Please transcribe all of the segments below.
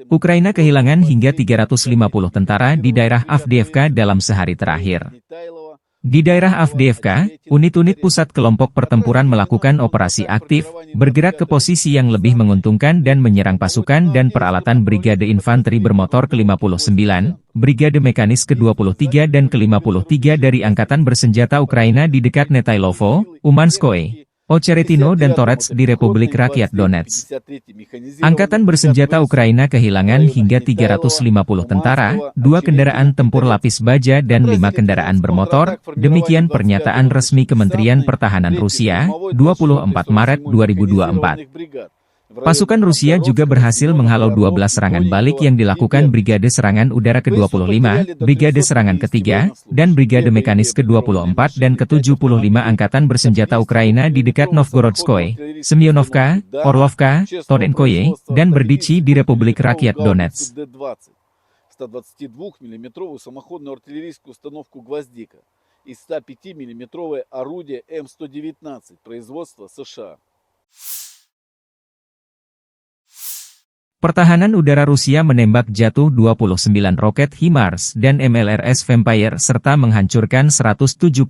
Ukraina kehilangan hingga 350 tentara di daerah Avdiivka dalam sehari terakhir. Di daerah Avdiivka, unit-unit pusat kelompok pertempuran melakukan operasi aktif, bergerak ke posisi yang lebih menguntungkan dan menyerang pasukan dan peralatan Brigade Infanteri Bermotor ke-59, Brigade Mekanis ke-23 dan ke-53 dari Angkatan Bersenjata Ukraina di dekat Netailovo, Umanskoye, Ocheretino dan Torets di Republik Rakyat Donetsk. Angkatan Bersenjata Ukraina kehilangan hingga 350 tentara, 2 kendaraan tempur lapis baja dan 5 kendaraan bermotor, demikian pernyataan resmi Kementerian Pertahanan Rusia, 24 Maret 2024. Pasukan Rusia juga berhasil menghalau 12 serangan balik yang dilakukan Brigade Serangan Udara ke-25, Brigade Serangan ke-3, dan Brigade Mekanis ke-24 dan ke-75 Angkatan Bersenjata Ukraina di dekat Novgorodskoye, Semyonovka, Orlovka, Torenkoye, dan Berdichi di Republik Rakyat Donetsk. 122-мм самоходную артиллерийскую установку «Гвоздика» и 105-мм орудие М119 производства США. Pertahanan udara Rusia menembak jatuh 29 roket HIMARS dan MLRS Vampire serta menghancurkan 171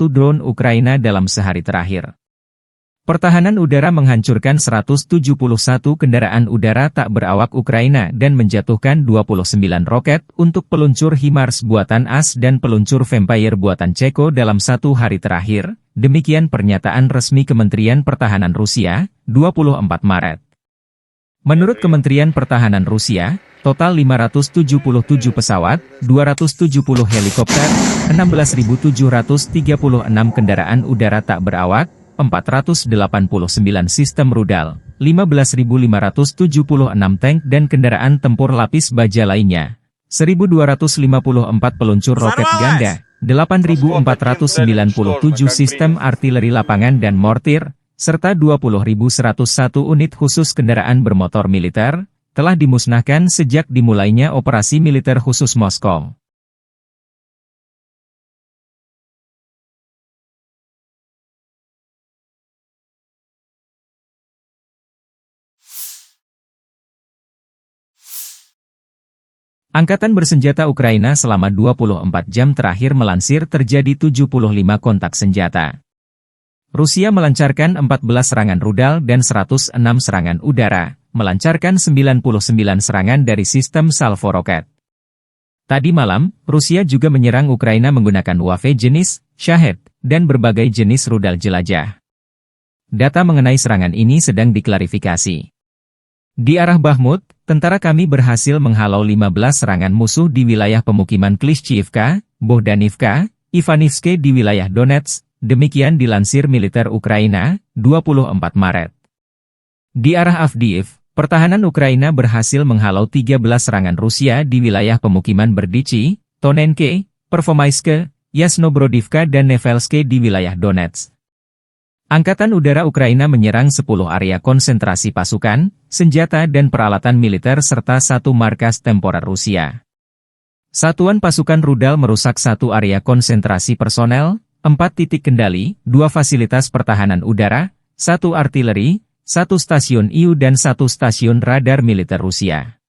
drone Ukraina dalam sehari terakhir. Pertahanan udara menghancurkan 171 kendaraan udara tak berawak Ukraina dan menjatuhkan 29 roket untuk peluncur HIMARS buatan AS dan peluncur Vampire buatan Ceko dalam satu hari terakhir, demikian pernyataan resmi Kementerian Pertahanan Rusia, 24 Maret. Menurut Kementerian Pertahanan Rusia, total 577 pesawat, 270 helikopter, 16.736 kendaraan udara tak berawak, 489 sistem rudal, 15.576 tank dan kendaraan tempur lapis baja lainnya, 1.254 peluncur roket ganda, 8.497 sistem artileri lapangan dan mortir, serta 20.101 unit khusus kendaraan bermotor militer, telah dimusnahkan sejak dimulainya operasi militer khusus Moskow. Angkatan Bersenjata Ukraina selama 24 jam terakhir melansir terjadi 75 kontak senjata. Rusia melancarkan 14 serangan rudal dan 106 serangan udara, melancarkan 99 serangan dari sistem salvo roket. Tadi malam, Rusia juga menyerang Ukraina menggunakan UAV jenis Shahed dan berbagai jenis rudal jelajah. Data mengenai serangan ini sedang diklarifikasi. Di arah Bakhmut, tentara kami berhasil menghalau 15 serangan musuh di wilayah pemukiman Klishchiivka, Bohdanivka, Ivanivske di wilayah Donetsk. Demikian dilansir militer Ukraina, 24 Maret. Di arah Avdiiv, pertahanan Ukraina berhasil menghalau 13 serangan Rusia di wilayah pemukiman Berdichi, Tonenke, Pervomaiske, Yasnobrodivka dan Nevelske di wilayah Donetsk. Angkatan Udara Ukraina menyerang 10 area konsentrasi pasukan, senjata dan peralatan militer serta 1 markas temporer Rusia. Satuan pasukan rudal merusak 1 area konsentrasi personel, 4 titik kendali, 2 fasilitas pertahanan udara, 1 artileri, 1 stasiun IU dan 1 stasiun radar militer Rusia.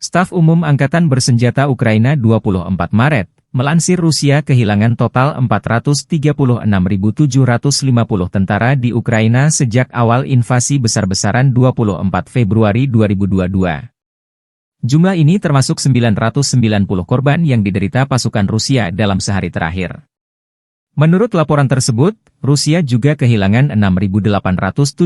Staf Umum Angkatan Bersenjata Ukraina 24 Maret, melansir Rusia kehilangan total 436.750 tentara di Ukraina sejak awal invasi besar-besaran 24 Februari 2022. Jumlah ini termasuk 990 korban yang diderita pasukan Rusia dalam sehari terakhir. Menurut laporan tersebut, Rusia juga kehilangan 6.876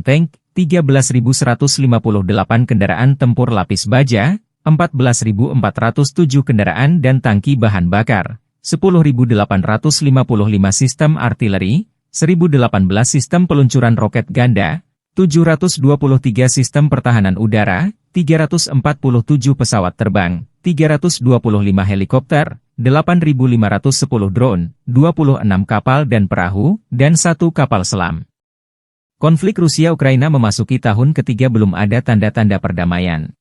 tank, 13.158 kendaraan tempur lapis baja, 14.407 kendaraan dan tangki bahan bakar, 10.855 sistem artileri, 1.018 sistem peluncuran roket ganda, 723 sistem pertahanan udara, 347 pesawat terbang, 325 helikopter, 8.510 drone, 26 kapal dan perahu, dan 1 kapal selam. Konflik Rusia-Ukraina memasuki tahun ketiga belum ada tanda-tanda perdamaian.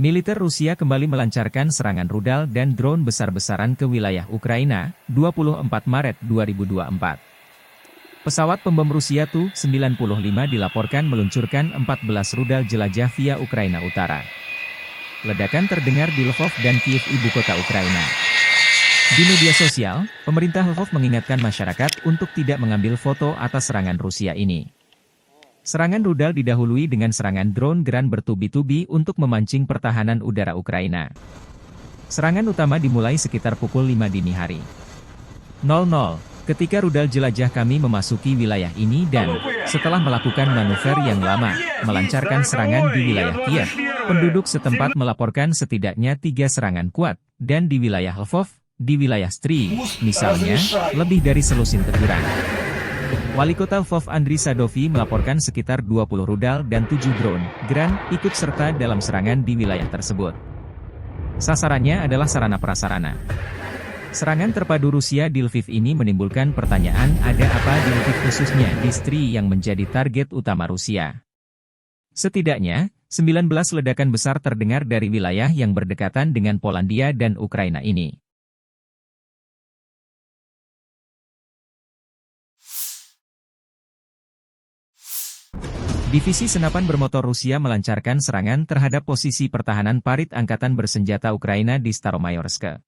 Militer Rusia kembali melancarkan serangan rudal dan drone besar-besaran ke wilayah Ukraina, 24 Maret 2024. Pesawat pembom Rusia Tu-95 dilaporkan meluncurkan 14 rudal jelajah via Ukraina Utara. Ledakan terdengar di Lvov dan Kiev, ibu kota Ukraina. Di media sosial, pemerintah Lvov mengingatkan masyarakat untuk tidak mengambil foto atas serangan Rusia ini. Serangan rudal didahului dengan serangan drone Geran bertubi-tubi untuk memancing pertahanan udara Ukraina. Serangan utama dimulai sekitar pukul 5 dini hari. 00, ketika rudal jelajah kami memasuki wilayah ini dan, setelah melakukan manuver yang lama, melancarkan serangan di wilayah Kiev, penduduk setempat melaporkan setidaknya 3 serangan kuat, dan di wilayah Lvov, di wilayah Stry, misalnya, lebih dari selusin teguran. Wali kota Lvov Andriy Sadovi melaporkan sekitar 20 rudal dan 7 drone Geran ikut serta dalam serangan di wilayah tersebut. Sasarannya adalah sarana-prasarana. Serangan terpadu Rusia di Lviv ini menimbulkan pertanyaan, ada apa di Lviv khususnya di Stry yang menjadi target utama Rusia. Setidaknya, 19 ledakan besar terdengar dari wilayah yang berdekatan dengan Polandia dan Ukraina ini. Divisi senapan bermotor Rusia melancarkan serangan terhadap posisi pertahanan parit angkatan bersenjata Ukraina di Staromayorsk.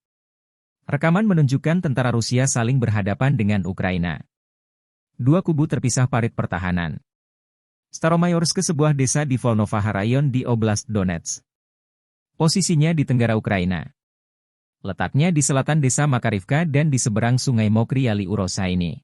Rekaman menunjukkan tentara Rusia saling berhadapan dengan Ukraina. Dua kubu terpisah parit pertahanan. Staromayorsk, sebuah desa di Volnovaha Rayon di Oblast Donetsk. Posisinya di tenggara Ukraina. Letaknya di selatan desa Makarivka dan di seberang sungai Mokry Yali Urosa ini.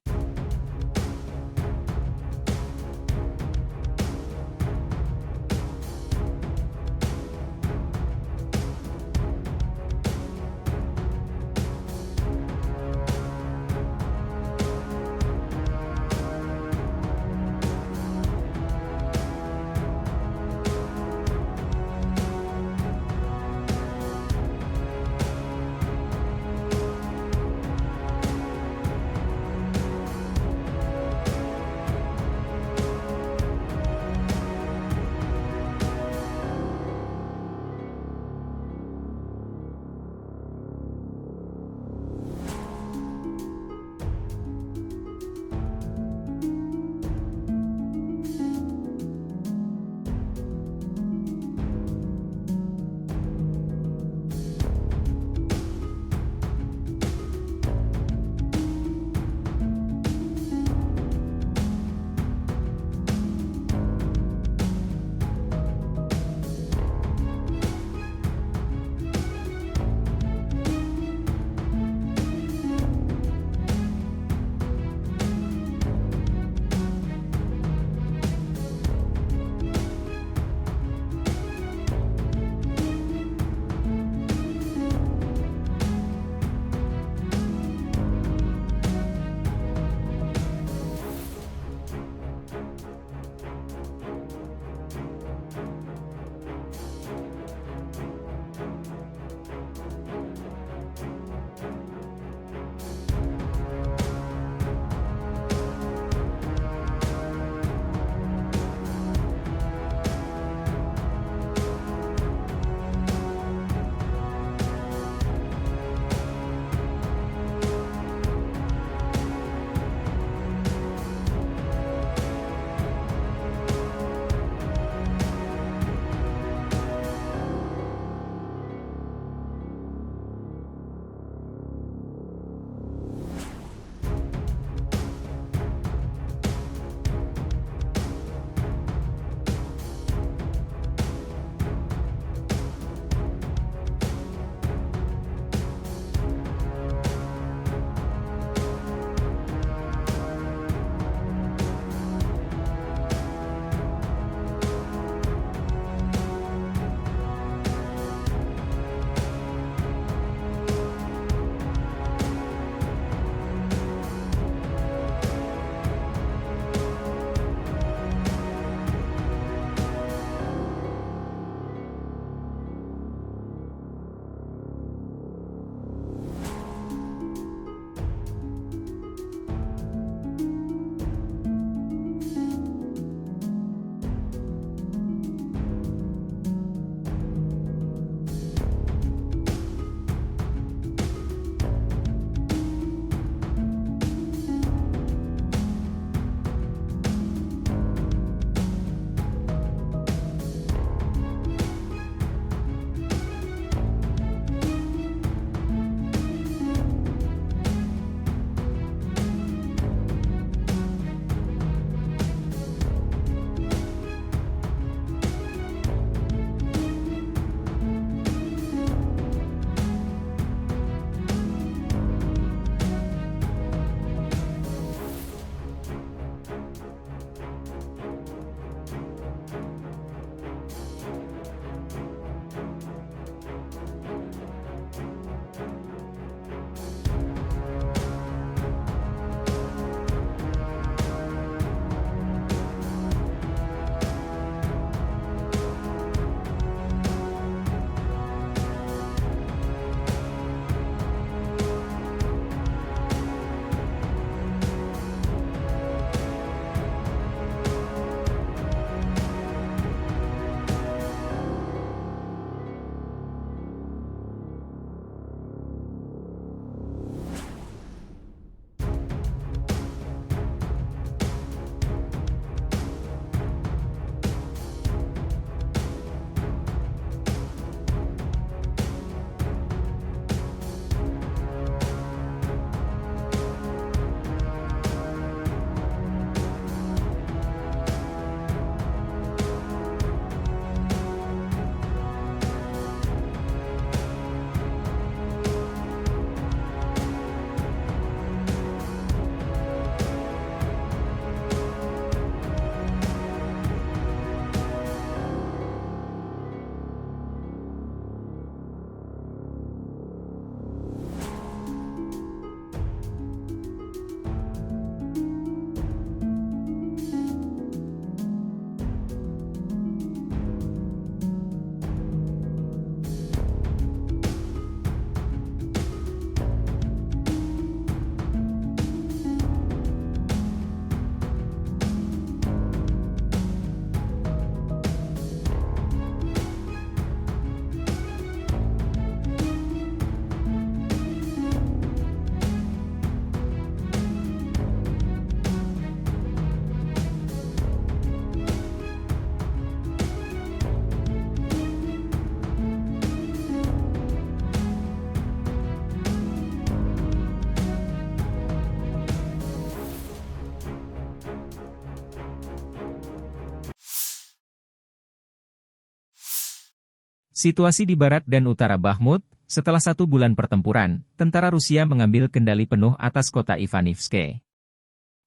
Situasi di barat dan utara Bakhmut, setelah 1 bulan pertempuran, tentara Rusia mengambil kendali penuh atas kota Ivanivske.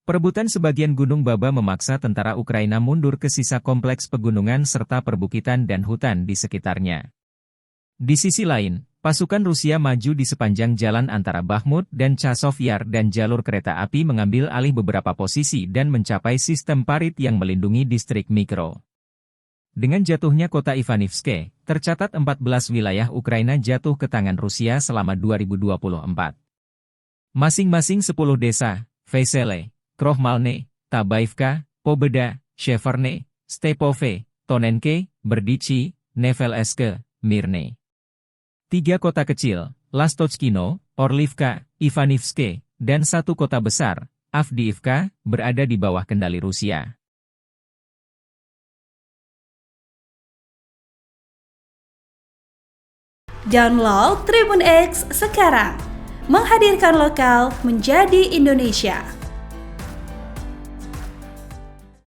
Perebutan sebagian Gunung Baba memaksa tentara Ukraina mundur ke sisa kompleks pegunungan serta perbukitan dan hutan di sekitarnya. Di sisi lain, pasukan Rusia maju di sepanjang jalan antara Bakhmut dan Chasov Yar dan jalur kereta api mengambil alih beberapa posisi dan mencapai sistem parit yang melindungi distrik Mikro. Dengan jatuhnya kota Ivanivske, tercatat 14 wilayah Ukraina jatuh ke tangan Rusia selama 2024. Masing-masing 10 desa, Vesele, Krohmalne, Tabaivka, Pobeda, Sheverne, Stepove, Tonenke, Berdichi, Neveleske, Mirne. 3 kota kecil, Lastochkino, Orlivka, Ivanivske, dan 1 kota besar, Avdiivka, berada di bawah kendali Rusia. Download Tribun X sekarang, menghadirkan lokal menjadi Indonesia.